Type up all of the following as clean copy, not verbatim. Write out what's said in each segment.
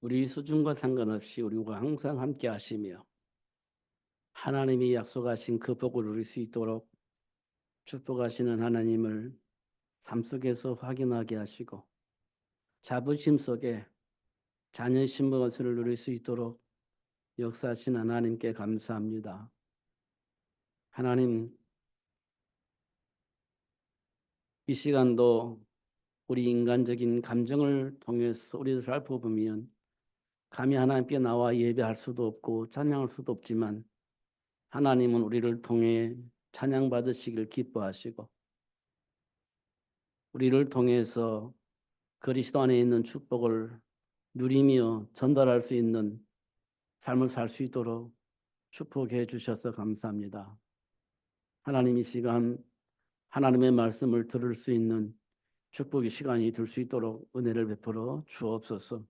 우리 수준과 상관없이 우리와 항상 함께 하시며 하나님이 약속하신 그 복을 누릴 수 있도록 축복하시는 하나님을 삶 속에서 확인하게 하시고 자부심 속에 자녀신 것을 누릴 수 있도록 역사하신 하나님께 감사합니다. 하나님, 이 시간도 우리 인간적인 감정을 통해서 우리를 살펴보면 감히 하나님께 나와 예배할 수도 없고 찬양할 수도 없지만 하나님은 우리를 통해 찬양받으시길 기뻐하시고 우리를 통해서 그리스도 안에 있는 축복을 누리며 전달할 수 있는 삶을 살 수 있도록 축복해 주셔서 감사합니다. 하나님, 이 시간 하나님의 말씀을 들을 수 있는 축복의 시간이 될 수 있도록 은혜를 베풀어 주옵소서.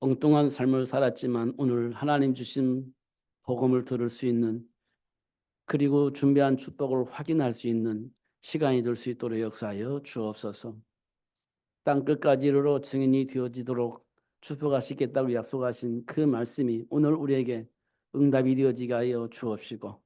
엉뚱한 삶을 살았지만 오늘 하나님 주신 복음을 들을 수 있는 그리고 준비한 축복을 확인할 수 있는 시간이 될 수 있도록 역사하여 주옵소서. 땅 끝까지 이르러 증인이 되어지도록 축복하시겠다고 약속하신 그 말씀이 오늘 우리에게 응답이 되어지게 하여 주옵시고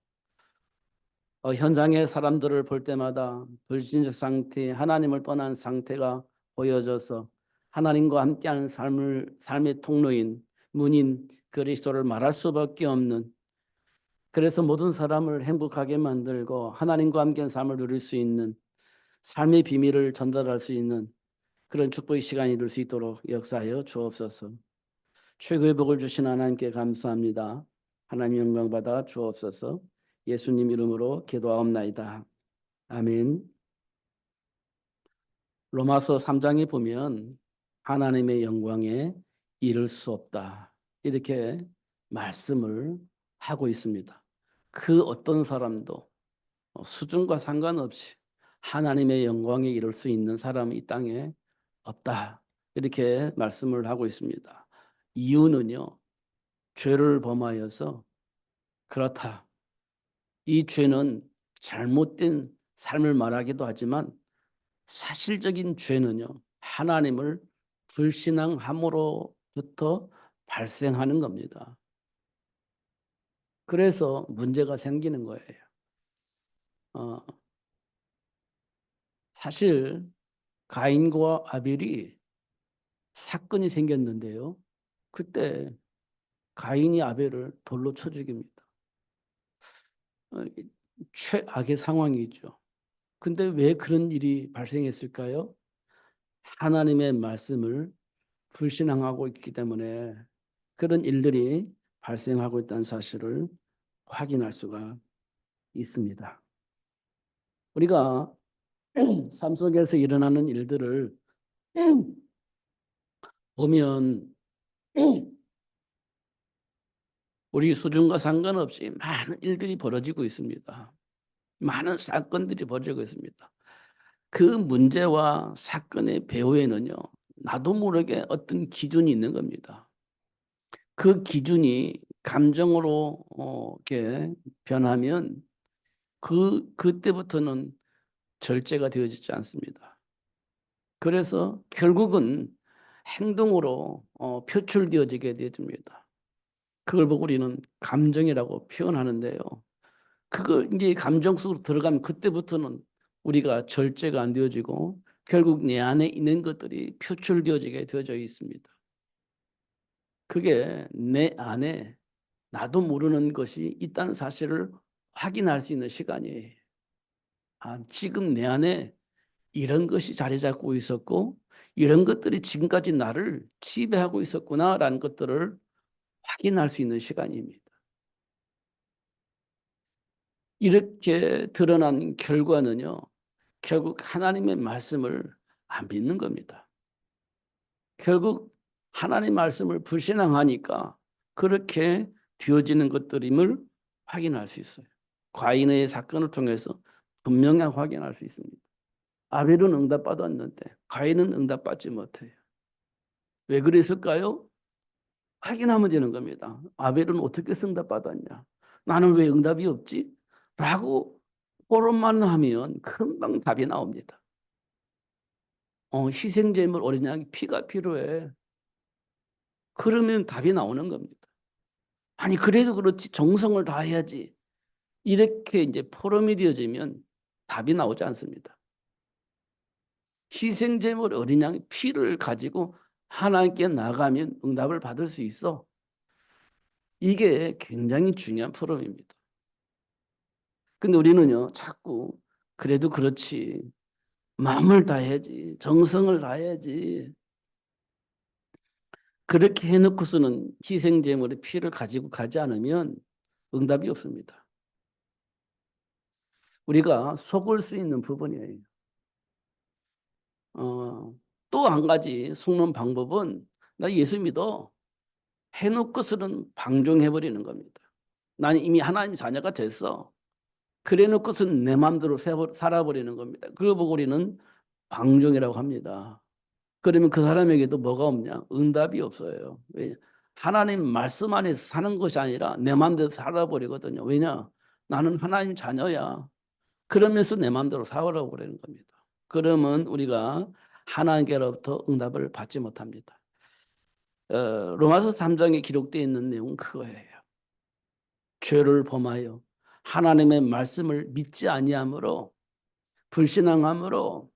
현장의 사람들을 볼 때마다 불신자 상태, 하나님을 떠난 상태가 보여져서 하나님과 함께하는 삶의 통로인 문인 그리스도를 말할 수밖에 없는, 그래서 모든 사람을 행복하게 만들고 하나님과 함께한 삶을 누릴 수 있는 삶의 비밀을 전달할 수 있는 그런 축복의 시간이 될 수 있도록 역사하여 주옵소서. 최고의 복을 주신 하나님께 감사합니다. 하나님 영광 받아 주옵소서. 예수님 이름으로 기도하옵나이다. 아멘. 로마서 3장에 보면 하나님의 영광에 이를 수 없다, 이렇게 말씀을 하고 있습니다. 그 어떤 사람도 수준과 상관없이 하나님의 영광에 이를 수 있는 사람이 이 땅에 없다, 이렇게 말씀을 하고 있습니다. 이유는요, 죄를 범하여서 그렇다. 이 죄는 잘못된 삶을 말하기도 하지만 사실적인 죄는요, 하나님을 불신앙함으로부터 발생하는 겁니다. 그래서 문제가 생기는 거예요. 사실 가인과 아벨이 사건이 생겼는데요, 그때 가인이 아벨을 돌로 쳐 죽입니다. 최악의 상황이죠. 근데 왜 그런 일이 발생했을까요? 하나님의 말씀을 불신앙하고 있기 때문에 그런 일들이 발생하고 있다는 사실을 확인할 수가 있습니다. 우리가 삶 속에서 일어나는 일들을 보면 우리 수준과 상관없이 많은 일들이 벌어지고 있습니다. 많은 사건들이 벌어지고 있습니다. 그 문제와 사건의 배후에는요, 나도 모르게 어떤 기준이 있는 겁니다. 그 기준이 감정으로 이렇게 변하면 그때부터는 절제가 되어지지 않습니다. 그래서 결국은 행동으로 표출되어지게 됩니다. 그걸 보고 우리는 감정이라고 표현하는데요. 그거 이제 감정 속으로 들어가면 그때부터는 우리가 절제가 안 되어지고 결국 내 안에 있는 것들이 표출되어지게 되어져 있습니다. 그게 내 안에 나도 모르는 것이 있다는 사실을 확인할 수 있는 시간이에요. 지금 내 안에 이런 것이 자리 잡고 있었고 이런 것들이 지금까지 나를 지배하고 있었구나라는 것들을 확인할 수 있는 시간입니다. 이렇게 드러난 결과는요, 결국 하나님의 말씀을 안 믿는 겁니다. 결국 하나님 말씀을 불신앙하니까 그렇게 되어지는 것들임을 확인할 수 있어요. 과인의 사건을 통해서 분명하게 확인할 수 있습니다. 아벨은 응답받았는데 가인은 응답받지 못해요. 왜 그랬을까요? 확인하면 되는 겁니다. 아벨은 어떻게 응답받았냐? 나는 왜 응답이 없지? 라고 포럼만 하면 금방 답이 나옵니다. 희생제물 어린 양이 피가 필요해. 그러면 답이 나오는 겁니다. 아니 그래도 그렇지 정성을 다해야지. 이렇게 이제 포럼이 되어지면 답이 나오지 않습니다. 희생제물 어린 양의 피를 가지고 하나님께 나가면 응답을 받을 수 있어. 이게 굉장히 중요한 포럼입니다. 근데 우리는요 자꾸 그래도 그렇지 마음을 다해야지 정성을 다해야지 그렇게 해놓고서는 희생제물의 피를 가지고 가지 않으면 응답이 없습니다. 우리가 속을 수 있는 부분이에요. 또 한 가지 속는 방법은 나 예수 믿어 해놓고서는 방종해버리는 겁니다. 나는 이미 하나님 자녀가 됐어. 그래 놓고서는 내 마음대로 살아버리는 겁니다. 그걸 보고 우리는 방종이라고 합니다. 그러면 그 사람에게도 뭐가 없냐? 응답이 없어요. 왜? 하나님 말씀 안에서 사는 것이 아니라 내 마음대로 살아버리거든요. 왜냐? 나는 하나님 자녀야. 그러면서 내 마음대로 살아버리는 겁니다. 그러면 우리가 하나님께로부터 응답을 받지 못합니다. 로마서 3장에 기록되어 있는 내용은 그거예요. 죄를 범하여 하나님의 말씀을 믿지 아니함으로 불신앙함으로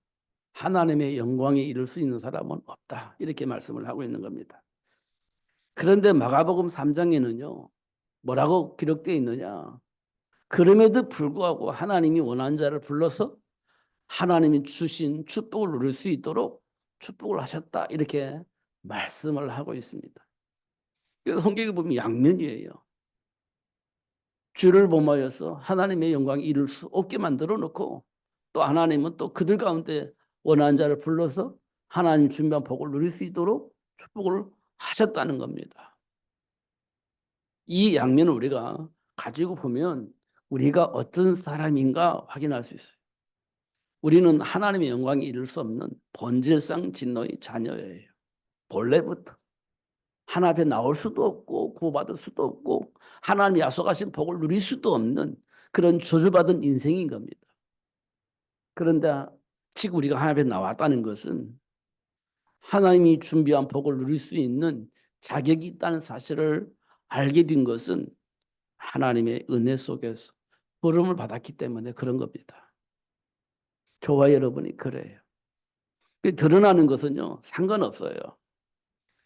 하나님의 영광에 이를 수 있는 사람은 없다. 이렇게 말씀을 하고 있는 겁니다. 그런데 마가복음 3장에는요. 뭐라고 기록되어 있느냐. 그럼에도 불구하고 하나님이 원하는 자를 불러서 하나님이 주신 축복을 누릴 수 있도록 축복을 하셨다. 이렇게 말씀을 하고 있습니다. 성경에 보면 양면이에요. 죄를 범하여서 하나님의 영광에 이룰 수 없게 만들어 놓고 또 하나님은 또 그들 가운데 원하는 자를 불러서 하나님 준비한 복을 누릴 수 있도록 축복을 하셨다는 겁니다. 이 양면을 우리가 가지고 보면 우리가 어떤 사람인가 확인할 수 있어요. 우리는 하나님의 영광에 이룰 수 없는 본질상 진노의 자녀예요. 본래부터. 하나님 앞에 나올 수도 없고 구원받을 수도 없고 하나님이 약속하신 복을 누릴 수도 없는 그런 저주받은 인생인 겁니다. 그런데 지금 우리가 하나님 앞에 나왔다는 것은 하나님이 준비한 복을 누릴 수 있는 자격이 있다는 사실을 알게 된 것은 하나님의 은혜 속에서 부름을 받았기 때문에 그런 겁니다. 저와 여러분이 그래요. 드러나는 것은요 상관없어요.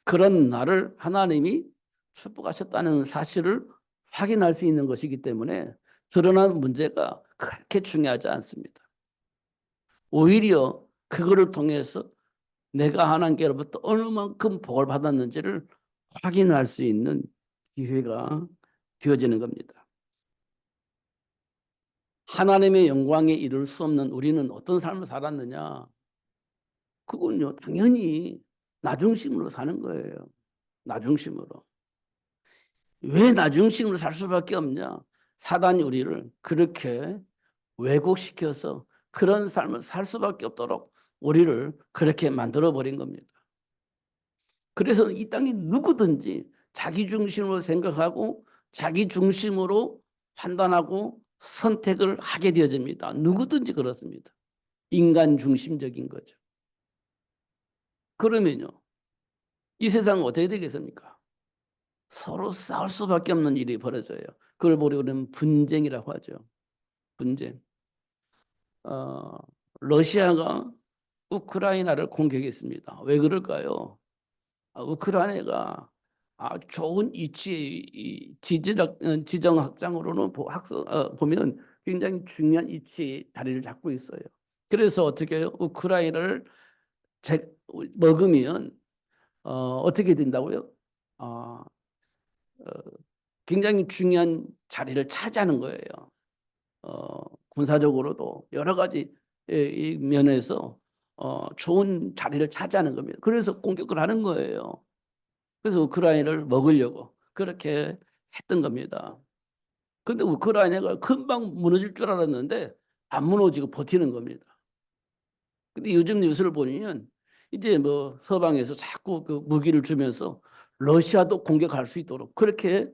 그런 나를 하나님이 축복하셨다는 사실을 확인할 수 있는 것이기 때문에 드러난 문제가 그렇게 중요하지 않습니다. 오히려 그거를 통해서 내가 하나님께로부터 어느 만큼 복을 받았는지를 확인할 수 있는 기회가 되어지는 겁니다. 하나님의 영광에 이를 수 없는 우리는 어떤 삶을 살았느냐? 그건요 당연히 나중심으로 사는 거예요. 나중심으로. 왜 나중심으로 살 수밖에 없냐? 사단이 우리를 그렇게 왜곡시켜서 그런 삶을 살 수밖에 없도록 우리를 그렇게 만들어버린 겁니다. 그래서 이 땅에 누구든지 자기 중심으로 생각하고 자기 중심으로 판단하고 선택을 하게 되어집니다. 누구든지 그렇습니다. 인간 중심적인 거죠. 그러면요. 이 세상은 어떻게 되겠습니까? 서로 싸울 수밖에 없는 일이 벌어져요. 그걸 우리는 분쟁이라고 하죠. 분쟁. 러시아가 우크라이나를 공격했습니다. 왜 그럴까요? 우크라이나가 좋은 위치의 지정학장으로는 보면 굉장히 중요한 위치에 자리를 잡고 있어요. 그래서 어떻게 해요? 우크라이나를 먹으면 어떻게 된다고요? 어, 어, 굉장히 중요한 자리를 차지하는 거예요. 군사적으로도 여러 가지 이 면에서 좋은 자리를 차지하는 겁니다. 그래서 공격을 하는 거예요. 그래서 우크라이나를 먹으려고 그렇게 했던 겁니다. 근데 우크라이나가 금방 무너질 줄 알았는데 안 무너지고 버티는 겁니다. 근데 요즘 뉴스를 보면 이제 뭐 서방에서 자꾸 그 무기를 주면서 러시아도 공격할 수 있도록 그렇게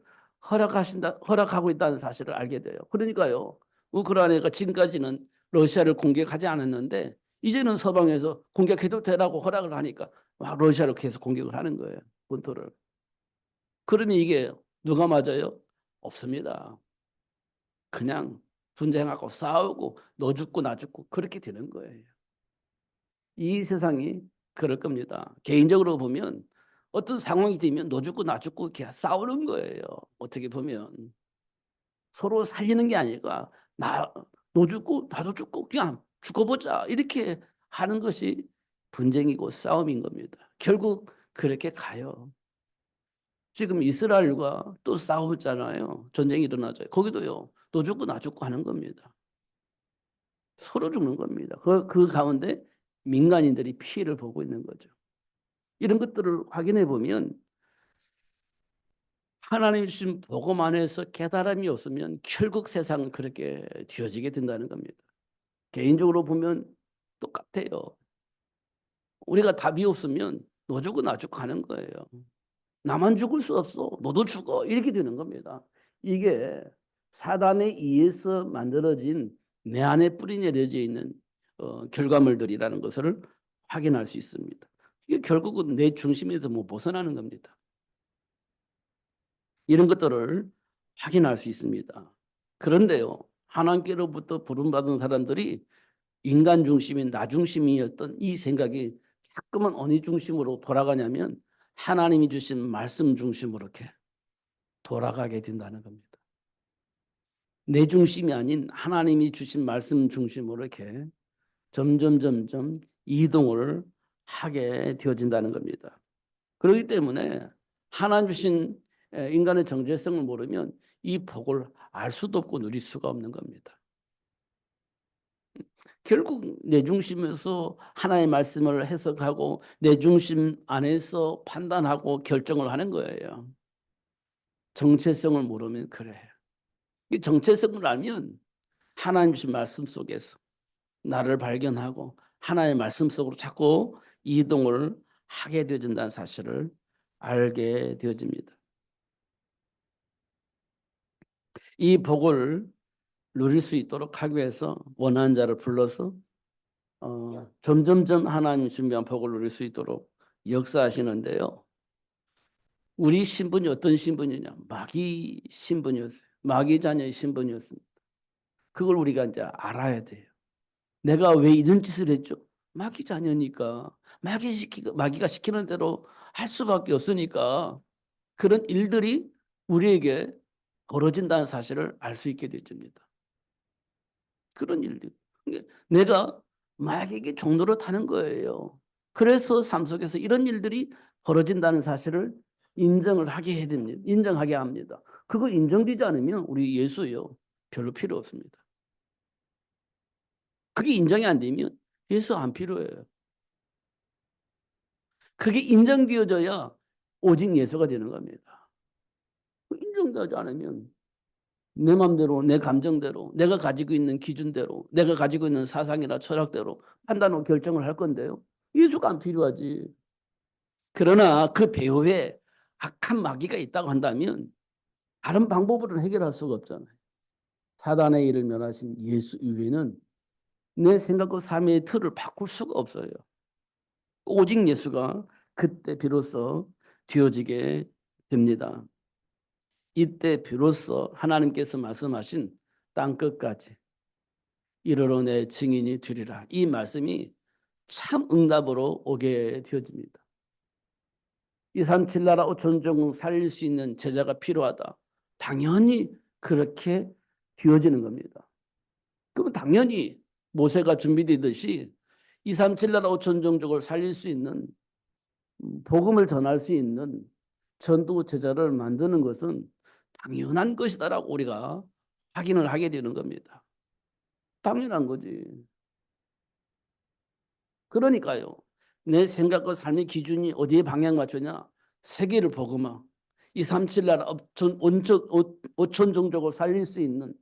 허락하고 있다는 사실을 알게 돼요. 그러니까요. 우크라이나가 지금까지는 러시아를 공격하지 않았는데 이제는 서방에서 공격해도 되라고 허락을 하니까 막 러시아를 계속 공격을 하는 거예요. 본토를. 그러면 이게 누가 맞아요? 없습니다. 그냥 분쟁하고 싸우고 너 죽고 나 죽고 그렇게 되는 거예요. 이 세상이 그럴 겁니다. 개인적으로 보면 어떤 상황이 되면 너 죽고 나 죽고 이렇게 싸우는 거예요. 어떻게 보면 서로 살리는 게 아니라 너 죽고 나도 죽고 그냥 죽어보자 이렇게 하는 것이 분쟁이고 싸움인 겁니다. 결국 그렇게 가요. 지금 이스라엘과 또 싸우잖아요. 전쟁이 일어나죠. 거기도요. 너 죽고 나 죽고 하는 겁니다. 서로 죽는 겁니다. 그 가운데 민간인들이 피해를 보고 있는 거죠. 이런 것들을 확인해 보면 하나님 주신 복음 안에서 깨달음이 없으면 결국 세상은 그렇게 되어지게 된다는 겁니다. 개인적으로 보면 똑같아요. 우리가 답이 없으면 너 죽고 나 죽고 하는 거예요. 나만 죽을 수 없어. 너도 죽어. 이렇게 되는 겁니다. 이게 사단에 의해서 만들어진 내 안에 뿌리 내려져 있는 결과물들이라는 것을 확인할 수 있습니다. 이게 결국은 내 중심에서 못 벗어나는 겁니다. 이런 것들을 확인할 수 있습니다. 그런데요, 하나님께로부터 부름받은 사람들이 인간 중심인 나 중심이었던 이 생각이 자꾸만 어느 중심으로 돌아가냐면 하나님이 주신 말씀 중심으로 이렇게 돌아가게 된다는 겁니다. 내 중심이 아닌 하나님이 주신 말씀 중심으로 이렇게 점점 이동을 하게 되어진다는 겁니다. 그렇기 때문에 하나님 주신 인간의 정체성을 모르면 이 복을 알 수도 없고 누릴 수가 없는 겁니다. 결국 내 중심에서 하나의 말씀을 해석하고 내 중심 안에서 판단하고 결정을 하는 거예요. 정체성을 모르면 그래요. 이 정체성을 알면 하나님 주신 말씀 속에서 나를 발견하고 하나의 말씀 속으로 자꾸 이동을 하게 되어진다는 사실을 알게 되어집니다. 이 복을 누릴 수 있도록 하기 위해서 원하는 자를 불러서 점점점 하나님이 준비한 복을 누릴 수 있도록 역사하시는데요. 우리 신분이 어떤 신분이냐? 마귀 신분이었어요. 마귀 자녀의 신분이었습니다. 그걸 우리가 이제 알아야 돼요. 내가 왜 이런 짓을 했죠? 마귀 자녀니까 마귀가 시키는 대로 할 수밖에 없으니까 그런 일들이 우리에게 벌어진다는 사실을 알 수 있게 되집니다. 그런 일들. 내가 마귀에게 종로로 타는 거예요. 그래서 삶 속에서 이런 일들이 벌어진다는 사실을 인정을 하게 해야 됩니다. 인정하게 합니다. 그거 인정되지 않으면 우리 예수요. 별로 필요 없습니다. 그게 인정이 안 되면 예수 안 필요해요. 그게 인정되어져야 오직 예수가 되는 겁니다. 인정되지 않으면 내 마음대로 내 감정대로 내가 가지고 있는 기준대로 내가 가지고 있는 사상이나 철학대로 판단하고 결정을 할 건데요. 예수가 안 필요하지. 그러나 그 배후에 악한 마귀가 있다고 한다면 다른 방법으로는 해결할 수가 없잖아요. 사단의 일을 멸하신 예수 이외에는 내 생각과 삶의 틀을 바꿀 수가 없어요. 오직 예수가 그때 비로소 되어지게 됩니다. 이때 비로소 하나님께서 말씀하신 땅끝까지 이르러 내 증인이 되리라. 이 말씀이 참 응답으로 오게 되어집니다. 237 나라 5천 종 살릴 수 있는 제자가 필요하다. 당연히 그렇게 되어지는 겁니다. 그러면 당연히 모세가 준비되듯이 237 나라 5천 종족을 살릴 수 있는 복음을 전할 수 있는 전도 제자를 만드는 것은 당연한 것이다라고 우리가 확인을 하게 되는 겁니다. 당연한 거지. 그러니까요. 내 생각과 삶의 기준이 어디에 방향 맞추냐? 세계를 복음화. 237 나라 5천 종족을 살릴 수 있는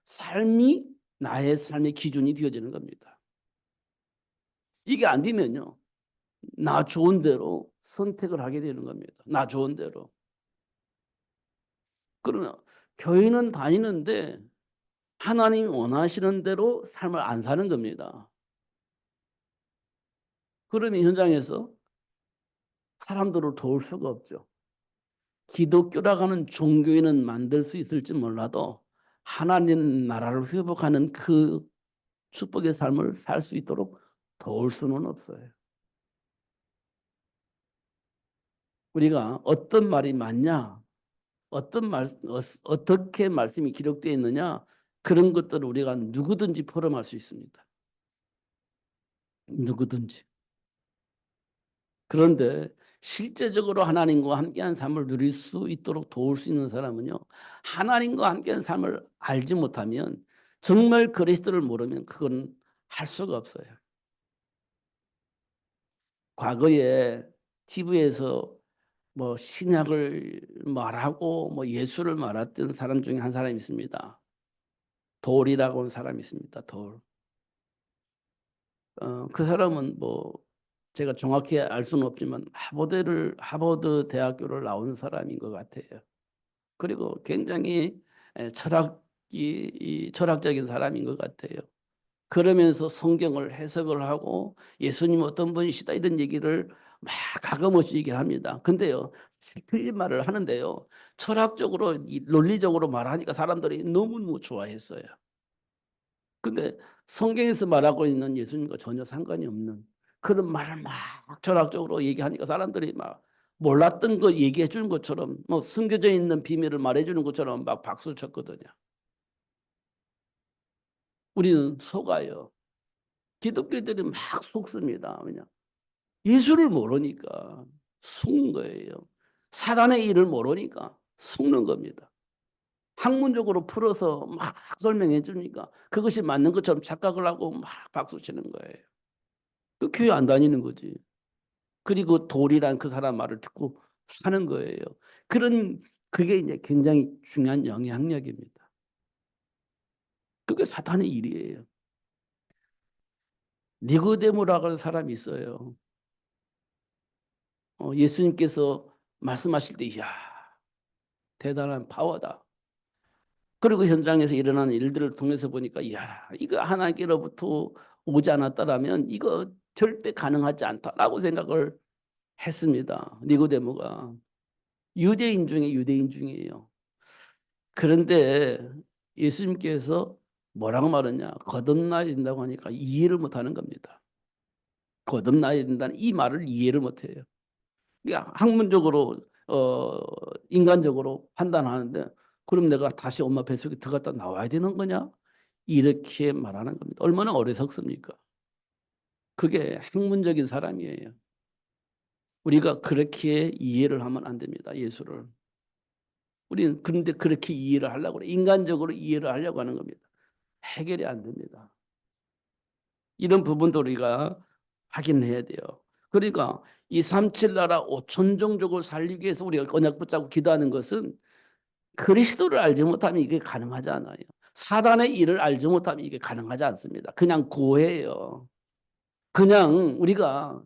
삶이 나의 삶의 기준이 되어지는 겁니다. 이게 안 되면요. 나 좋은 대로 선택을 하게 되는 겁니다. 나 좋은 대로. 그러나 교회는 다니는데 하나님이 원하시는 대로 삶을 안 사는 겁니다. 그러면 현장에서 사람들을 도울 수가 없죠. 기독교라고 하는 종교인은 만들 수 있을지 몰라도 하나님 나라를 회복하는 그 축복의 삶을 살 수 있도록 도울 수는 없어요. 우리가 어떤 말이 맞냐, 어떻게 말씀이 기록되어 있느냐, 그런 것들을 우리가 누구든지 포럼할 수 있습니다. 누구든지. 그런데 실제적으로 하나님과 함께한 삶을 누릴 수 있도록 도울 수 있는 사람은요, 하나님과 함께한 삶을 알지 못하면, 정말 그리스도를 모르면 그건 할 수가 없어요. 과거에 TV에서 뭐 신약을 말하고 뭐 예수를 말했던 사람 중에 한 사람이 있습니다. 돌이라고 하는 사람이 있습니다. 돌. 그 사람은 뭐 제가 정확히 알 수는 없지만 하버드 대학교를 나온 사람인 것 같아요. 그리고 굉장히 철학적인 사람인 것 같아요. 그러면서 성경을 해석을 하고 예수님 어떤 분이시다 이런 얘기를 막 가감없이 얘기를 합니다. 근데요, 틀린 말을 하는데요, 철학적으로 논리적으로 말하니까 사람들이 너무너무 좋아했어요. 근데 성경에서 말하고 있는 예수님과 전혀 상관이 없는 그런 말을 막 철학적으로 얘기하니까 사람들이 막 몰랐던 거 얘기해 주는 것처럼, 뭐 숨겨져 있는 비밀을 말해 주는 것처럼 막 박수 쳤거든요. 우리는 속아요. 기독교들이 막 속습니다. 왜냐? 예수를 모르니까 속는 거예요. 사단의 일을 모르니까 속는 겁니다. 학문적으로 풀어서 막 설명해 주니까 그것이 맞는 것처럼 착각을 하고 막 박수 치는 거예요. 그 교회 안 다니는 거지. 그리고 돌이란 그 사람 말을 듣고 사는 거예요. 그런 그게 이제 굉장히 중요한 영향력입니다. 그게 사탄의 일이에요. 니고데모라고 하는 사람이 있어요. 예수님께서 말씀하실 때 이야 대단한 파워다. 그리고 현장에서 일어나는 일들을 통해서 보니까 이야 이거 하나님께로부터 오지 않았다라면 이거 절대 가능하지 않다라고 생각을 했습니다. 니고데모가 유대인 중에 유대인 중이에요. 그런데 예수님께서 뭐라고 말하냐, 거듭나야 된다고 하니까 이해를 못하는 겁니다. 거듭나야 된다는 이 말을 이해를 못해요. 그러니까 학문적으로 인간적으로 판단하는데 그럼 내가 다시 엄마 뱃속에 들어갔다 나와야 되는 거냐? 이렇게 말하는 겁니다. 얼마나 어리석습니까? 그게 학문적인 사람이에요. 우리가 그렇게 이해를 하면 안 됩니다. 예수를. 우리는 그런데 그렇게 이해를 하려고 그래. 인간적으로 이해를 하려고 하는 겁니다. 해결이 안 됩니다. 이런 부분도 우리가 확인해야 돼요. 그러니까 이 37 나라 5천 종족을 살리기 위해서 우리가 언약 붙잡고 기도하는 것은 그리스도를 알지 못하면 이게 가능하지 않아요. 사단의 일을 알지 못하면 이게 가능하지 않습니다. 그냥 구해요. 그냥 우리가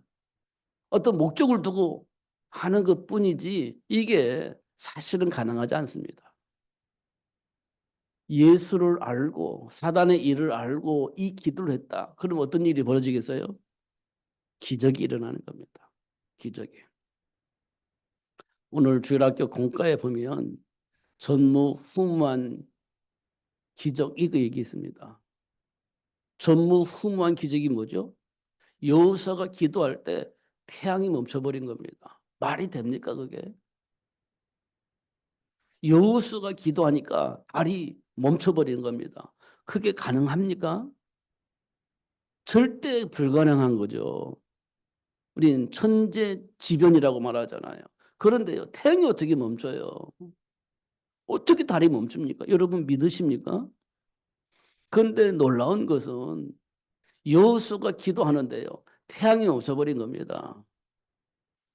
어떤 목적을 두고 하는 것뿐이지 이게 사실은 가능하지 않습니다. 예수를 알고 사단의 일을 알고 이 기도를 했다. 그럼 어떤 일이 벌어지겠어요? 기적이 일어나는 겁니다. 기적이. 오늘 주일학교 공과에 보면 전무후무한 기적 이거 얘기했습니다. 전무후무한 기적이 뭐죠? 여호수아가 기도할 때 태양이 멈춰버린 겁니다. 말이 됩니까 그게? 여호수아가 기도하니까 달이 멈춰버리는 겁니다. 그게 가능합니까? 절대 불가능한 거죠. 우리는 천재지변이라고 말하잖아요. 그런데요, 태양이 어떻게 멈춰요? 어떻게 달이 멈춥니까? 여러분 믿으십니까? 그런데 놀라운 것은 여호수아가 기도하는데요, 태양이 멈춰버린 겁니다.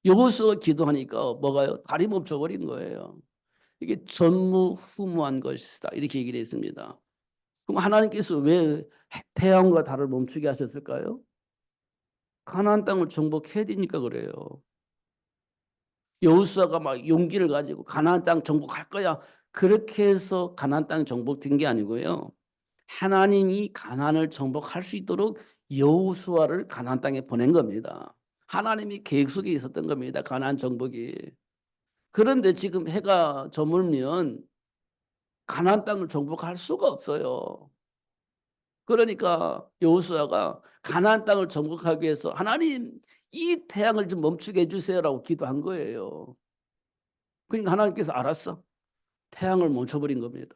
여호수아가 기도하니까 뭐가요? 달이 멈춰버린 거예요. 이게 전무후무한 것이다 이렇게 얘기를 했습니다. 그럼 하나님께서 왜 태양과 달을 멈추게 하셨을까요? 가나안 땅을 정복해야 되니까 그래요. 여호수아가 막 용기를 가지고 가나안 땅 정복할 거야. 그렇게 해서 가나안 땅 정복된 게 아니고요. 하나님이 가나안을 정복할 수 있도록 여호수아를 가나안 땅에 보낸 겁니다. 하나님이 계획 속에 있었던 겁니다. 가나안 정복이. 그런데 지금 해가 저물면 가나안 땅을 정복할 수가 없어요. 그러니까 여호수아가 가나안 땅을 정복하기 위해서 하나님 이 태양을 좀 멈추게 해주세요라고 기도한 거예요. 그러니까 하나님께서 알았어. 태양을 멈춰버린 겁니다.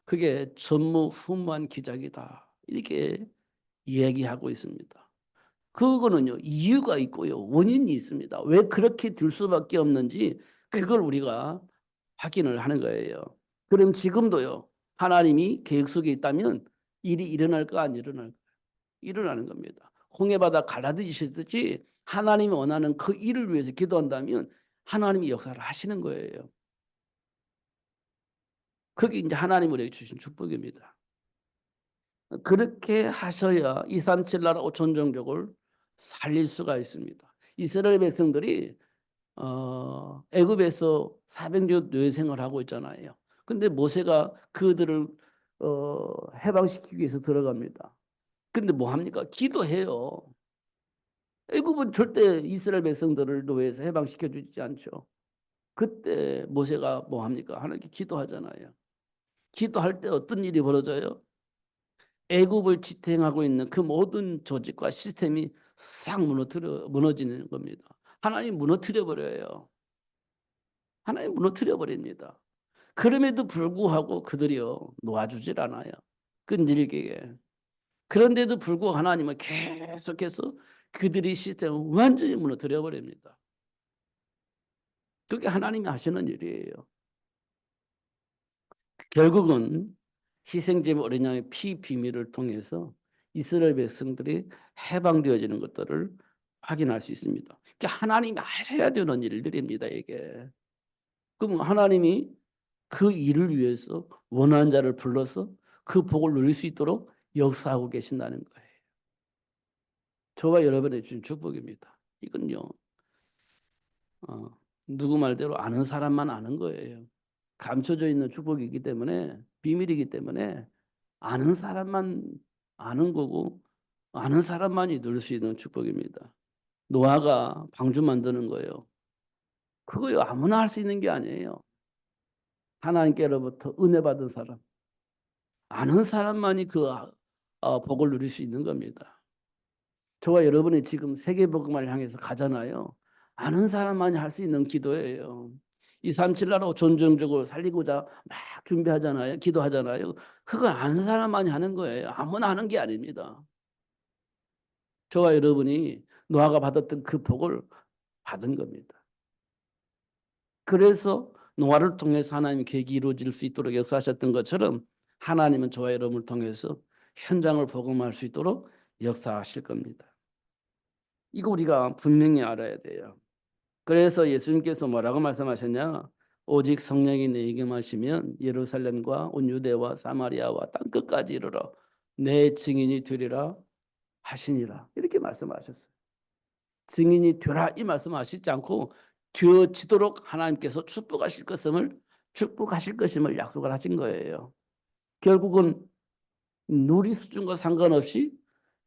그게 전무후무한 기적이다. 이렇게 이야기하고 있습니다. 그거는요, 이유가 있고요, 원인이 있습니다. 왜 그렇게 될 수밖에 없는지 그걸 우리가 확인을 하는 거예요. 그럼 지금도요, 하나님이 계획 속에 있다면 일이 일어날까 안 일어날까? 일어나는 겁니다. 홍해바다 갈라지시듯이 하나님이 원하는 그 일을 위해서 기도한다면 하나님이 역사를 하시는 거예요. 그게 이제 하나님이 우리에게 주신 축복입니다. 그렇게 하셔야 237 나라 5천 종족을 살릴 수가 있습니다. 이스라엘 백성들이 애굽에서 400년 노예 생활을 하고 있잖아요. 근데 모세가 그들을 해방시키기 위해서 들어갑니다. 근데 뭐 합니까? 기도해요. 애굽은 절대 이스라엘 백성들을 노예에서 해방시켜 주지 않죠. 그때 모세가 뭐 합니까? 하나님께 기도하잖아요. 기도할 때 어떤 일이 벌어져요? 애굽을 지탱하고 있는 그 모든 조직과 시스템이 싹 무너지는 겁니다. 하나님 무너뜨려 버려요. 하나님 무너뜨려 버립니다. 그럼에도 불구하고 그들이요 놓아주질 않아요. 끈질기게. 그런데도 불구하고 하나님은 계속해서 그들의 시스템을 완전히 무너뜨려 버립니다. 그게 하나님이 하시는 일이에요. 결국은 희생제물 어린 양의 피 비밀을 통해서 이스라엘 백성들이 해방되어지는 것들을 확인할 수 있습니다. 그러니까 하나님이 하셔야 되는 일들입니다. 이게. 그럼 하나님이 그 일을 위해서 원하는 자를 불러서 그 복을 누릴 수 있도록 역사하고 계신다는 거예요. 저와 여러분의 주신 축복입니다. 이건요. 누구 말대로 아는 사람만 아는 거예요. 감춰져 있는 축복이기 때문에 비밀이기 때문에 아는 사람만 아는 거고 아는 사람만이 누릴 수 있는 축복입니다. 노아가 방주 만드는 거예요. 그거요 아무나 할 수 있는 게 아니에요. 하나님께로부터 은혜 받은 사람, 아는 사람만이 그 복을 누릴 수 있는 겁니다. 저와 여러분이 지금 세계복음을 향해서 가잖아요. 아는 사람만이 할 수 있는 기도예요. 237 나라 전쟁적으로 살리고자 막 준비하잖아요. 기도하잖아요. 그거 아는 사람만이 하는 거예요. 아무나 하는 게 아닙니다. 저와 여러분이 노아가 받았던 그 복을 받은 겁니다. 그래서 노아를 통해서 하나님의 계획이 이루어질 수 있도록 역사하셨던 것처럼 하나님은 저와 여러분을 통해서 현장을 복음할 수 있도록 역사하실 겁니다. 이거 우리가 분명히 알아야 돼요. 그래서 예수님께서 뭐라고 말씀하셨냐? 오직 성령이 내게 마시면 예루살렘과 온 유대와 사마리아와 땅끝까지 이르러 내 증인이 되리라 하시니라. 이렇게 말씀하셨어요. 증인이 되라 이 말씀하시지 않고 되어지도록 하나님께서 축복하실 것임을 약속을 하신 거예요. 결국은 누리 수준과 상관없이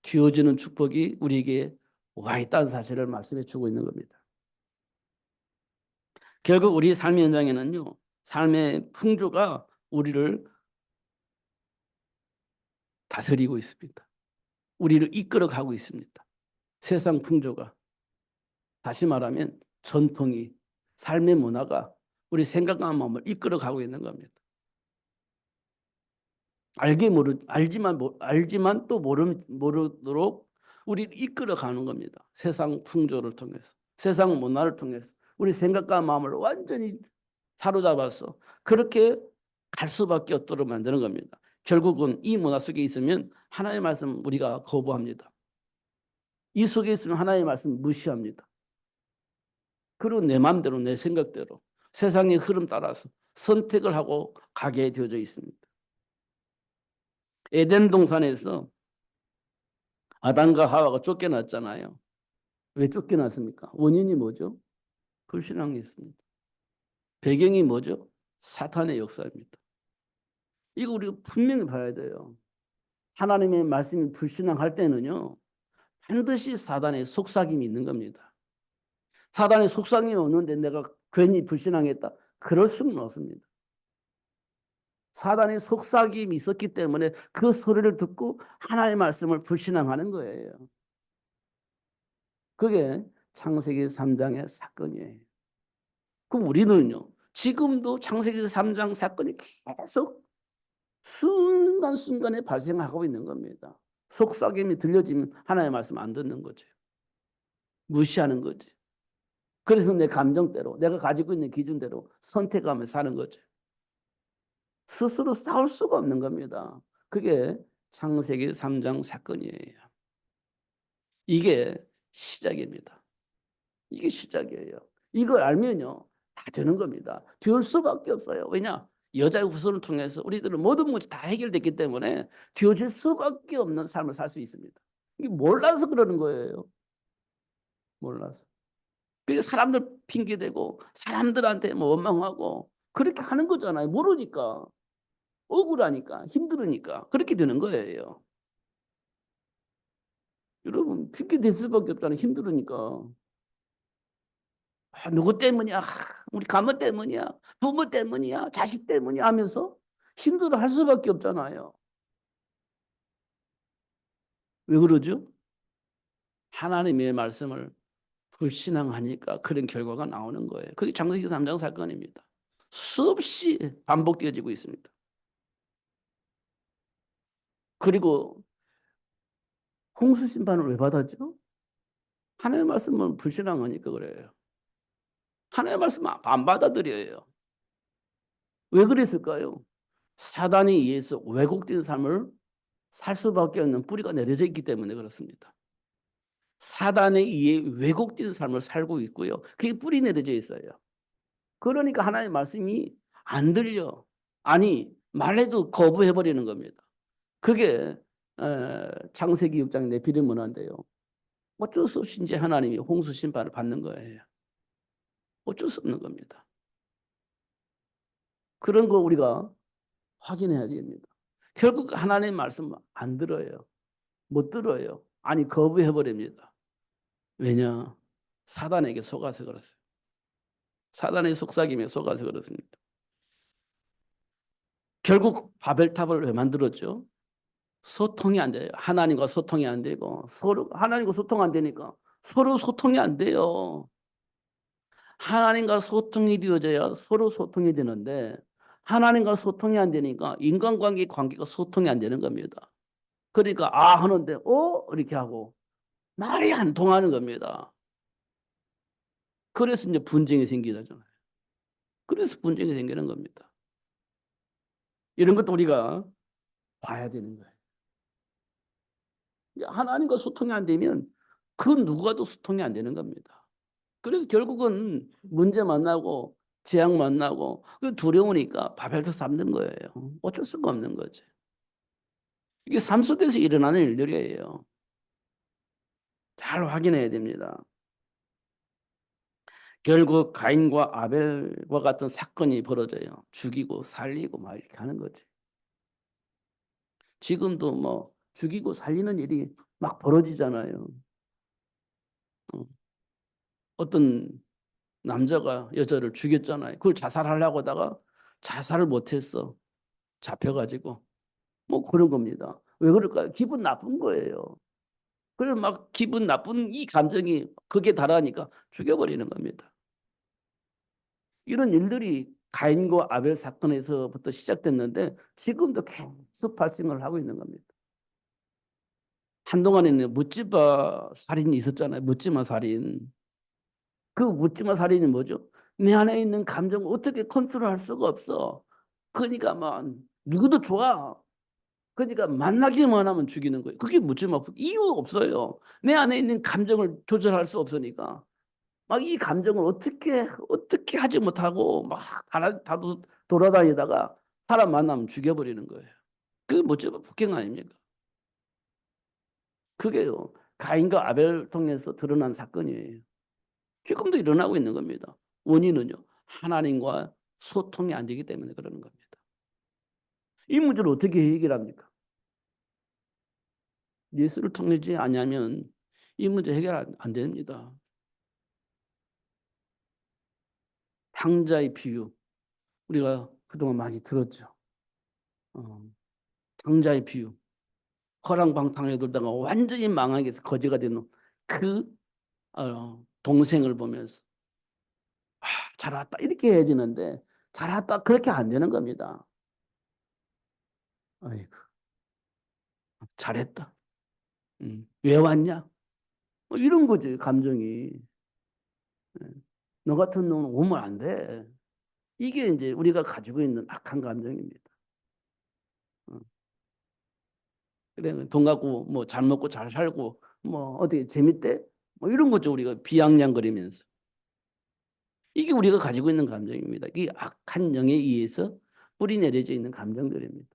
되어지는 축복이 우리에게 와 있다는 사실을 말씀해 주고 있는 겁니다. 결국 우리 삶의 현장에는요. 삶의 풍조가 우리를 다스리고 있습니다. 우리를 이끌어가고 있습니다. 세상 풍조가. 다시 말하면 전통이 삶의 문화가 우리 생각과 마음을 이끌어가고 있는 겁니다. 알지만 또 모르도록 우리를 이끌어가는 겁니다. 세상 풍조를 통해서. 세상 문화를 통해서. 우리 생각과 마음을 완전히 사로잡아서 그렇게 갈 수밖에 없도록 만드는 겁니다. 결국은 이 문화 속에 있으면 하나님의 말씀 우리가 거부합니다. 이 속에 있으면 하나님의 말씀 무시합니다. 그리고 내 마음대로 내 생각대로 세상의 흐름 따라서 선택을 하고 가게 되어져 있습니다. 에덴 동산에서 아담과 하와가 쫓겨났잖아요. 왜 쫓겨났습니까? 원인이 뭐죠? 불신앙이 있습니다. 배경이 뭐죠? 사탄의 역사입니다. 이거 우리가 분명히 봐야 돼요. 하나님의 말씀이 불신앙할 때는요. 반드시 사단의 속삭임이 있는 겁니다. 사단의 속삭임이 오는데 내가 괜히 불신앙했다. 그럴 수는 없습니다. 사단의 속삭임이 있었기 때문에 그 소리를 듣고 하나님의 말씀을 불신앙하는 거예요. 그게 창세기 3장의 사건이에요. 그럼 우리는요, 지금도 창세기 3장 사건이 계속 순간순간에 발생하고 있는 겁니다. 속삭임이 들려지면 하나님의 말씀 안 듣는 거죠. 무시하는 거지. 그래서 내 감정대로, 내가 가지고 있는 기준대로 선택하며 사는 거죠. 스스로 싸울 수가 없는 겁니다. 그게 창세기 3장 사건이에요. 이게 시작입니다. 이게 시작이에요. 이걸 알면요, 다 되는 겁니다. 될 수밖에 없어요. 왜냐? 여자의 후손을 통해서 우리들은 모든 문제 다 해결됐기 때문에 되어질 수밖에 없는 삶을 살 수 있습니다. 이게 몰라서 그러는 거예요. 몰라서. 그래서 사람들 핑계대고 사람들한테 뭐 원망하고 그렇게 하는 거잖아요. 모르니까. 억울하니까. 힘들으니까. 그렇게 되는 거예요. 여러분 핑계댈 수밖에 없잖아요. 힘들으니까. 아, 누구 때문이야? 아, 우리 가문 때문이야? 부모 때문이야? 자식 때문이야? 하면서 힘들어 할 수밖에 없잖아요. 왜 그러죠? 하나님의 말씀을 불신앙하니까 그런 결과가 나오는 거예요. 그게 창세기 3장 사건입니다. 수없이 반복되어지고 있습니다. 그리고 홍수 심판을 왜 받았죠? 하나님의 말씀을 불신앙하니까 그래요. 하나님의 말씀 안 받아들여요. 왜 그랬을까요? 사단에 의해서 왜곡된 삶을 살 수밖에 없는 뿌리가 내려져 있기 때문에 그렇습니다. 사단에 의해 왜곡된 삶을 살고 있고요. 그게 뿌리 내려져 있어요. 그러니까 하나님의 말씀이 안 들려. 아니 말해도 거부해버리는 겁니다. 그게 창세기 6장 네피림 문화인데요. 어쩔 수 없이 이제 하나님이 홍수 심판을 받는 거예요. 어쩔 수 없는 겁니다. 그런 거 우리가 확인해야 됩니다. 결국 하나님의 말씀 안 들어요. 못 들어요. 아니 거부해버립니다. 왜냐? 사단에게 속아서 그렇어요. 사단의 속삭임에 속아서 그렇습니다. 결국 바벨탑을 왜 만들었죠? 소통이 안 돼요. 하나님과 소통이 안 되고 서로 하나님과 소통 안 되니까 서로 소통이 안 돼요. 하나님과 소통이 되어져야 서로 소통이 되는데 하나님과 소통이 안 되니까 인간관계 관계가 소통이 안 되는 겁니다. 그러니까 아 하는데 이렇게 하고 말이 안 통하는 겁니다. 그래서 이제 분쟁이 생기잖아요. 그래서 분쟁이 생기는 겁니다. 이런 것도 우리가 봐야 되는 거예요. 하나님과 소통이 안 되면 그 누구와도 소통이 안 되는 겁니다. 그래서 결국은 문제 만나고 재앙 만나고 두려우니까 바벨탑 쌓는 거예요. 어쩔 수가 없는 거죠. 이게 삶 속에서 일어나는 일들이에요. 잘 확인해야 됩니다. 결국 가인과 아벨과 같은 사건이 벌어져요. 죽이고 살리고 막 이렇게 하는 거지. 지금도 뭐 죽이고 살리는 일이 막 벌어지잖아요. 어떤 남자가 여자를 죽였잖아요. 그걸 자살하려고 하다가 자살을 못했어. 잡혀가지고. 뭐 그런 겁니다. 왜 그럴까요? 기분 나쁜 거예요. 그래서 막 기분 나쁜 이 감정이 극에 달하니까 죽여버리는 겁니다. 이런 일들이 가인과 아벨 사건에서부터 시작됐는데 지금도 계속 발생을 하고 있는 겁니다. 한동안에는 묻지마 살인이 있었잖아요. 묻지마 살인. 그 묻지마 살인이 뭐죠? 내 안에 있는 감정을 어떻게 컨트롤할 수가 없어. 그러니까 막 누구도 좋아. 그러니까 만나기만 하면 죽이는 거예요. 그게 묻지마 이유 없어요. 내 안에 있는 감정을 조절할 수 없으니까 막 이 감정을 어떻게 하지 못하고 막 돌아다니다가 사람 만나면 죽여버리는 거예요. 그게 묻지마 폭행 아닙니까? 그게요. 가인과 아벨 통해서 드러난 사건이에요. 지금도 일어나고 있는 겁니다. 원인은요. 하나님과 소통이 안 되기 때문에 그러는 겁니다. 이 문제를 어떻게 해결합니까? 예수를 통하지 않으면 이 문제 해결 안 됩니다. 탕자의 비유. 우리가 그동안 많이 들었죠. 어, 탕자의 비유. 허랑방탕하게 돌다가 완전히 망하게 해서 거지가 되는 그 동생을 보면서 잘 왔다 이렇게 해야 되는데 잘 왔다 그렇게 안 되는 겁니다. 아이고, 잘했다. 왜 왔냐? 뭐 이런 거지 감정이. 예. 너 같은 놈은 오면 안 돼. 이게 이제 우리가 가지고 있는 악한 감정입니다. 어. 그래 돈 갖고 뭐 잘 먹고 잘 살고 뭐 어떻게 재밌대? 뭐 이런 거죠 우리가 비아냥거리면서. 이게 우리가 가지고 있는 감정입니다. 이 악한 영에 의해서 뿌리 내려져 있는 감정들입니다.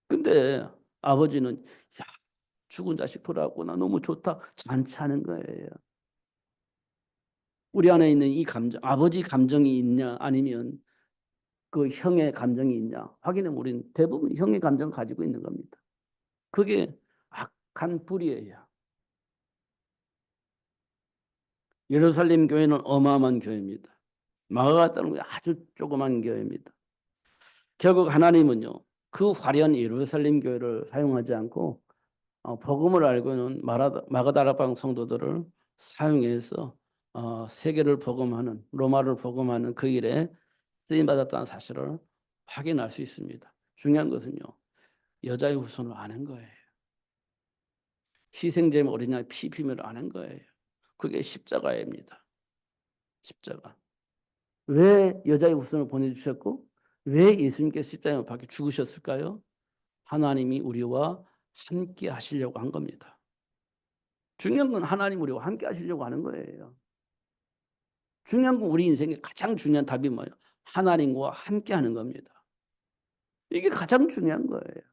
근데 아버지는 야, 죽은 자식 돌아왔구나. 너무 좋다. 잔치하는 거예요. 우리 안에 있는 이 감정, 아버지 감정이 있냐 아니면 그 형의 감정이 있냐 확인해 우리는 대부분 형의 감정을 가지고 있는 겁니다. 그게 악한 뿌리예요. 예루살렘 교회는 어마어마한 교회입니다. 마가다는 아주 조그만 교회입니다. 결국 하나님은요. 그 화려한 예루살렘 교회를 사용하지 않고 복음을 알고 있는 마가다락방 성도들을 사용해서 세계를 복음하는 로마를 복음하는 그 일에 쓰임받았다는 사실을 확인할 수 있습니다. 중요한 것은요. 여자의 후손을 아는 거예요. 희생제물 어린양 피임을 아는 거예요. 그게 십자가입니다. 십자가. 왜 여자의 후손을 보내주셨고 왜 예수님께서 십자가에 박혀 죽으셨을까요? 하나님이 우리와 함께 하시려고 한 겁니다. 중요한 건 하나님 우리와 함께 하시려고 하는 거예요. 중요한 건 우리 인생의 가장 중요한 답이 뭐예요? 하나님과 함께 하는 겁니다. 이게 가장 중요한 거예요.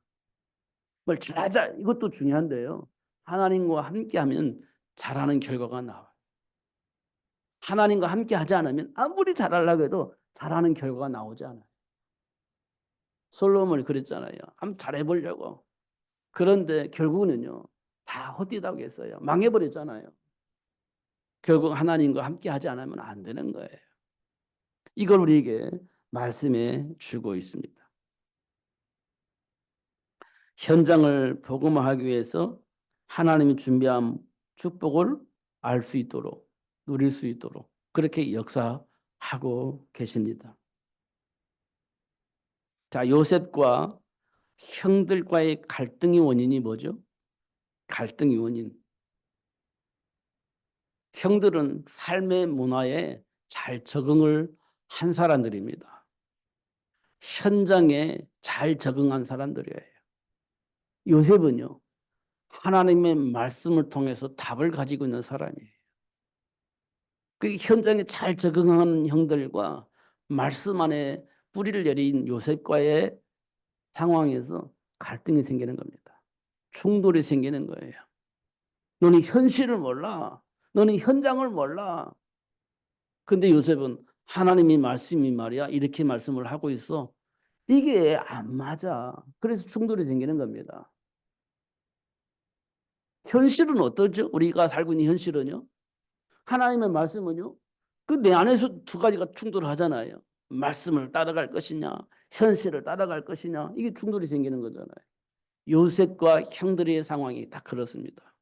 뭘 잘하자 이것도 중요한데요. 하나님과 함께 하면 잘하는 결과가 나와요. 하나님과 함께 하지 않으면 아무리 잘하려고 해도 잘하는 결과가 나오지 않아요. 솔로몬이 그랬잖아요. 한번 잘해보려고. 그런데 결국은요. 다 헛되다고 했어요. 망해버렸잖아요. 결국 하나님과 함께 하지 않으면 안 되는 거예요. 이걸 우리에게 말씀해 주고 있습니다. 현장을 복음화하기 위해서 하나님이 준비한 축복을 알 수 있도록 누릴 수 있도록 그렇게 역사하고 계십니다. 자, 요셉과 형들과의 갈등의 원인이 뭐죠? 갈등의 원인. 형들은 삶의 문화에 잘 적응을 한 사람들입니다. 현장에 잘 적응한 사람들이에요. 요셉은요. 하나님의 말씀을 통해서 답을 가지고 있는 사람이에요. 그 현장에 잘 적응하는 형들과 말씀 안에 뿌리를 내린 요셉과의 상황에서 갈등이 생기는 겁니다. 충돌이 생기는 거예요. 너는 현실을 몰라. 너는 현장을 몰라. 근데 요셉은 하나님이 말씀이 말이야. 이렇게 말씀을 하고 있어. 이게 안 맞아. 그래서 충돌이 생기는 겁니다. 현실은 어떠죠? 우리가 살고 있는 현실은요. 하나님의 말씀은요. 그 내 안에서 두 가지가 충돌하잖아요. 말씀을 따라갈 것이냐, 현실을 따라갈 것이냐. 이게 충돌이 생기는 거잖아요. 요셉과 형들의 상황이 다 그렇습니다.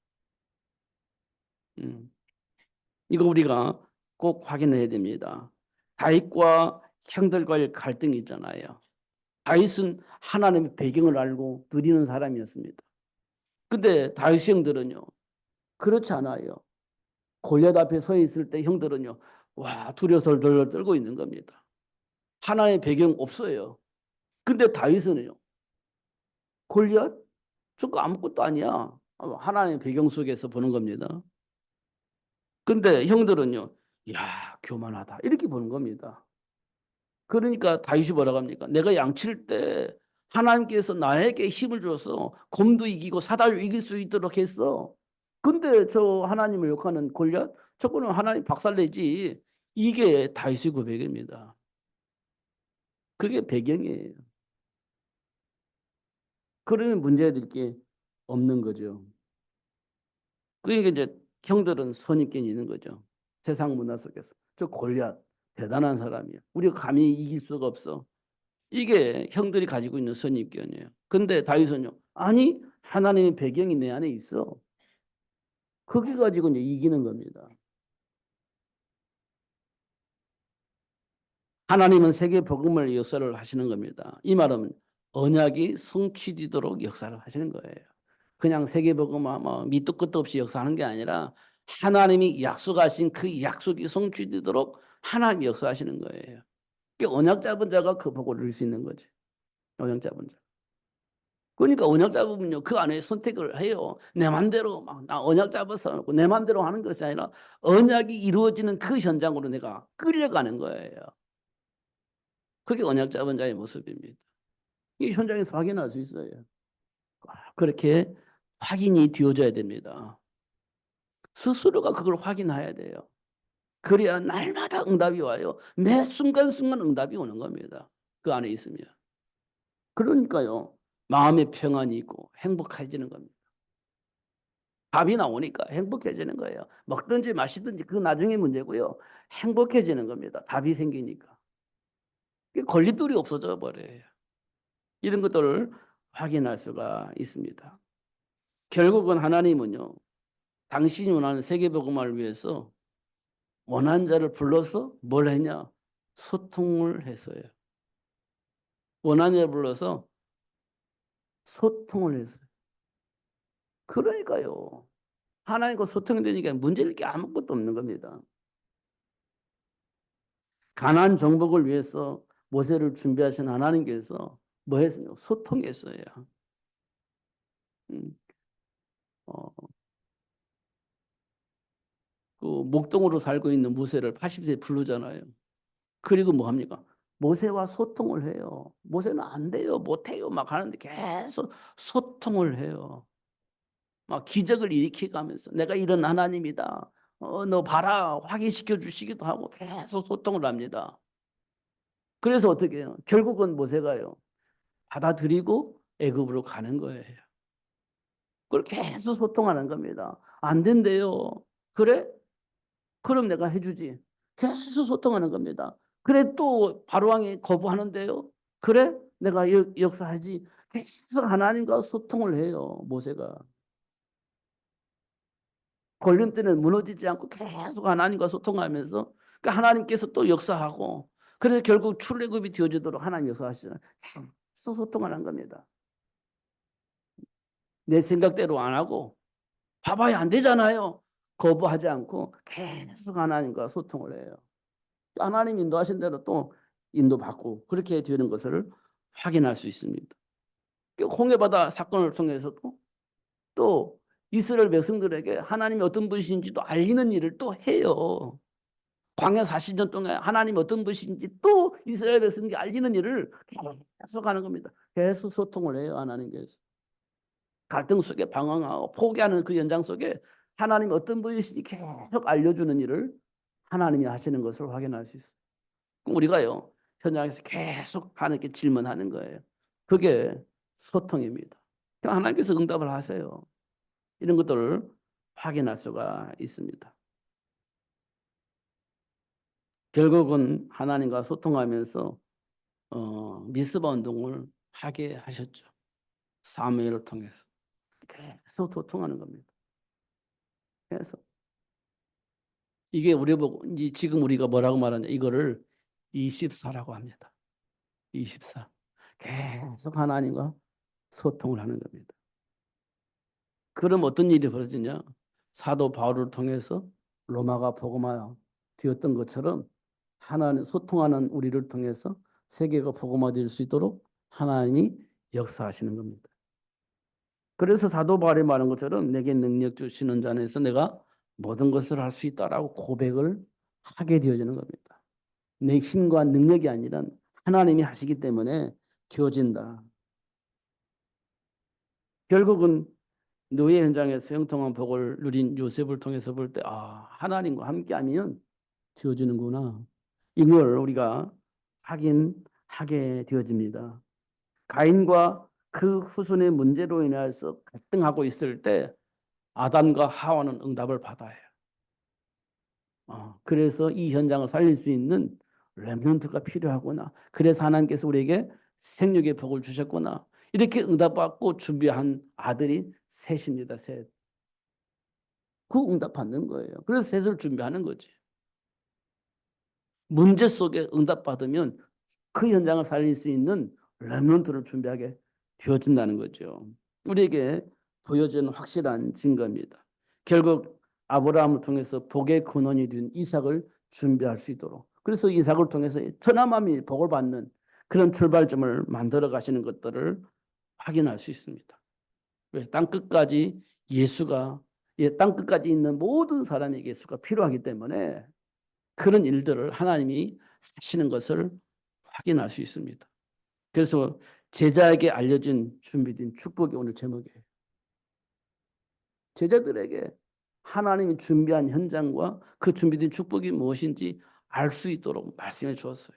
이거 우리가 꼭 확인해야 됩니다. 다윗과 형들과의 갈등이 있잖아요. 다윗은 하나님의 배경을 알고 누리는 사람이었습니다. 근데 다윗 형들은요. 그렇지 않아요. 골리앗 앞에 서 있을 때 형들은요. 와 두려서 덜덜 떨고 있는 겁니다. 하나님의 배경 없어요. 근데 다윗은요. 골리앗? 저거 아무것도 아니야. 하나님의 배경 속에서 보는 겁니다. 근데 형들은요. 야 교만하다. 이렇게 보는 겁니다. 그러니까 다윗이 뭐라고 합니까? 내가 양칠 때 하나님께서 나에게 힘을 줘서 곰도 이기고 사다리를 이길 수 있도록 했어. 근데 저 하나님을 욕하는 골리앗? 저거는 하나님 박살내지. 이게 다윗의 고백입니다. 그게 배경이에요. 그러면 문제될 게 없는 거죠. 그러니까 이제 형들은 선입견이 있는 거죠. 세상 문화 속에서. 저 골리앗 대단한 사람이야. 우리가 감히 이길 수가 없어. 이게 형들이 가지고 있는 선입견이에요. 근데 다윗은요. 아니 하나님의 배경이 내 안에 있어. 그게 가지고 이제 이기는 겁니다. 하나님은 세계 복음을 역사를 하시는 겁니다. 이 말은 언약이 성취되도록 역사를 하시는 거예요. 그냥 세계 복음만 뭐 밑도 끝도 없이 역사하는 게 아니라 하나님이 약속하신 그 약속이 성취되도록 하나님이 역사하시는 거예요. 언약 잡은 자가 그 복을 누릴 수 있는 거지. 언약 잡은 자. 그러니까 언약 잡으면요 그 안에 선택을 해요. 내 맘대로 막 나 언약 잡아서 내 맘대로 하는 것이 아니라 언약이 이루어지는 그 현장으로 내가 끌려가는 거예요. 그게 언약 잡은 자의 모습입니다. 이 현장에서 확인할 수 있어요. 그렇게 확인이 되어져야 됩니다. 스스로가 그걸 확인해야 돼요. 그래야 날마다 응답이 와요. 매 순간순간 응답이 오는 겁니다. 그 안에 있으면. 그러니까요. 마음의 평안이 있고 행복해지는 겁니다. 답이 나오니까 행복해지는 거예요. 먹든지 마시든지 그 나중에 문제고요. 행복해지는 겁니다. 답이 생기니까. 걸림돌이 없어져 버려요. 이런 것들을 확인할 수가 있습니다. 결국은 하나님은요. 당신이 원하는 세계복음화를 위해서 원하는 자를 불러서 뭘 했냐? 소통을 했어요. 원하는 자를 불러서 소통을 했어요. 그러니까요. 하나님과 소통이 되니까 문제일 게 아무것도 없는 겁니다. 가나안 정복을 위해서 모세를 준비하신 하나님께서 뭐 했어요? 소통했어요. 음, 어, 그 목동으로 살고 있는 모세를 80세에 부르잖아요. 그리고 뭐 합니까? 모세와 소통을 해요. 모세는 안 돼요, 못해요 막 하는데 계속 소통을 해요. 막 기적을 일으키면서 내가 이런 하나님이다. 너 봐라 확인시켜 주시기도 하고 계속 소통을 합니다. 그래서 어떻게 해요? 결국은 모세가요. 받아들이고 애굽으로 가는 거예요. 그걸 계속 소통하는 겁니다. 안 된대요. 그래? 그럼 내가 해주지. 계속 소통하는 겁니다. 그래 또 바로왕이 거부하는데요. 그래? 내가 역사하지. 계속 하나님과 소통을 해요. 모세가. 걸림돌은 무너지지 않고 계속 하나님과 소통하면서 그러니까 하나님께서 또 역사하고 그래서 결국 출애굽이 되어지도록 하나님 역사하시잖아요. 계속 소통하는 겁니다. 내 생각대로 안 하고 봐봐야 안 되잖아요. 거부하지 않고 계속 하나님과 소통을 해요. 하나님 인도하신 대로 또 인도받고 그렇게 되는 것을 확인할 수 있습니다. 홍해바다 사건을 통해서도 또 이스라엘 백성들에게 하나님이 어떤 분이신지도 알리는 일을 또 해요. 광야 40년 동안 하나님 어떤 분이신지 또 이스라엘 백성에게 알리는 일을 계속 하는 겁니다. 계속 소통을 해요. 하나님께서. 갈등 속에 방황하고 포기하는 그 연장 속에 하나님이 어떤 분이신지 계속 알려주는 일을 하나님이 하시는 것을 확인할 수 있어요. 그럼 우리가요. 현장에서 계속 하나님께 질문하는 거예요. 그게 소통입니다. 하나님께서 응답을 하세요. 이런 것들을 확인할 수가 있습니다. 결국은 하나님과 소통하면서 미스바 운동을 하게 하셨죠. 사무엘을 통해서. 계속 소통하는 겁니다. 그래서 이게 우리 보고 지금 우리가 뭐라고 말하냐 이거를 24라고 합니다. 24. 계속 하나님과 소통을 하는 겁니다. 그럼 어떤 일이 벌어지냐? 사도 바울을 통해서 로마가 복음화 되었던 것처럼 하나님 소통하는 우리를 통해서 세계가 복음화될 수 있도록 하나님이 역사하시는 겁니다. 그래서 사도 바울이 말한 것처럼 내게 능력 주시는 자 안에서 내가 모든 것을 할 수 있다라고 고백을 하게 되어지는 겁니다. 내 힘과 능력이 아니라 하나님이 하시기 때문에 되어진다. 결국은 노예 현장에서 형통한 복을 누린 요셉을 통해서 볼 때, 하나님과 함께하면 되어지는구나. 이걸 우리가 확인하게 되어집니다. 가인과 그 후손의 문제로 인해서 갈등하고 있을 때 아담과 하와는 응답을 받아요. 그래서 이 현장을 살릴 수 있는 렘넌트가 필요하구나. 그래서 하나님께서 우리에게 생육의 복을 주셨구나. 이렇게 응답받고 준비한 아들이 셋입니다. 셋. 그 응답 받는 거예요. 그래서 셋을 준비하는 거지. 문제 속에 응답받으면 그 현장을 살릴 수 있는 렘넌트를 준비하게 되어진다는 거죠. 우리에게 보여지는 확실한 증거입니다. 결국 아브라함을 통해서 복의 근원이 된 이삭을 준비할 수 있도록, 그래서 이삭을 통해서 천하만민이 복을 받는 그런 출발점을 만들어 가시는 것들을 확인할 수 있습니다. 왜? 땅끝까지 예수가, 땅끝까지 있는 모든 사람에게 예수가 필요하기 때문에 그런 일들을 하나님이 하시는 것을 확인할 수 있습니다. 그래서 제자에게 알려진 준비된 축복이 오늘 제목이에요. 제자들에게 하나님이 준비한 현장과 그 준비된 축복이 무엇인지 알 수 있도록 말씀해 주었어요.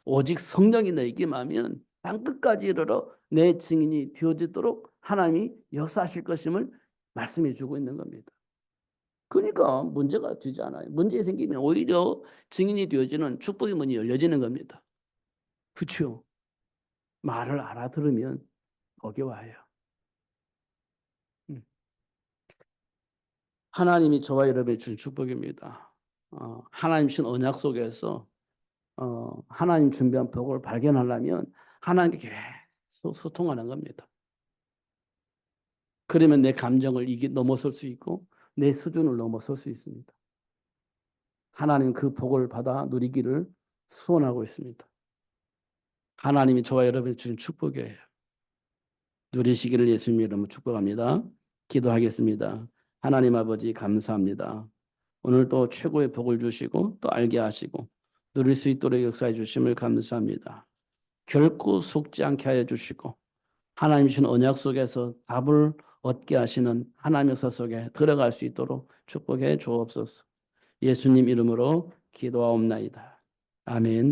오직 성령이 너에게 임하면 땅끝까지 이르러 내 증인이 되어지도록 하나님이 역사하실 것임을 말씀해 주고 있는 겁니다. 그러니까 문제가 되지 않아요. 문제 생기면 오히려 증인이 되어지는 축복의 문이 열려지는 겁니다. 그렇죠? 말을 알아들으면 거기 와요. 하나님이 저와 여러분에게 준 축복입니다. 하나님 신 언약 속에서 하나님 준비한 복을 발견하려면 하나님께 계속 소통하는 겁니다. 그러면 내 감정을 넘어설 수 있고 내 수준을 넘어설 수 있습니다. 하나님 그 복을 받아 누리기를 소원하고 있습니다. 하나님이 저와 여러분에게 주신 축복이에요. 누리시기를 예수님 이름으로 축복합니다. 기도하겠습니다. 하나님 아버지 감사합니다. 오늘 또 최고의 복을 주시고 또 알게 하시고 누릴 수 있도록 역사해 주심을 감사합니다. 결코 속지 않게 하여 주시고 하나님 주신 언약 속에서 답을 얻게 하시는 하나님의 역사 속에 들어갈 수 있도록 축복해 주옵소서. 예수님 이름으로 기도하옵나이다. 아멘.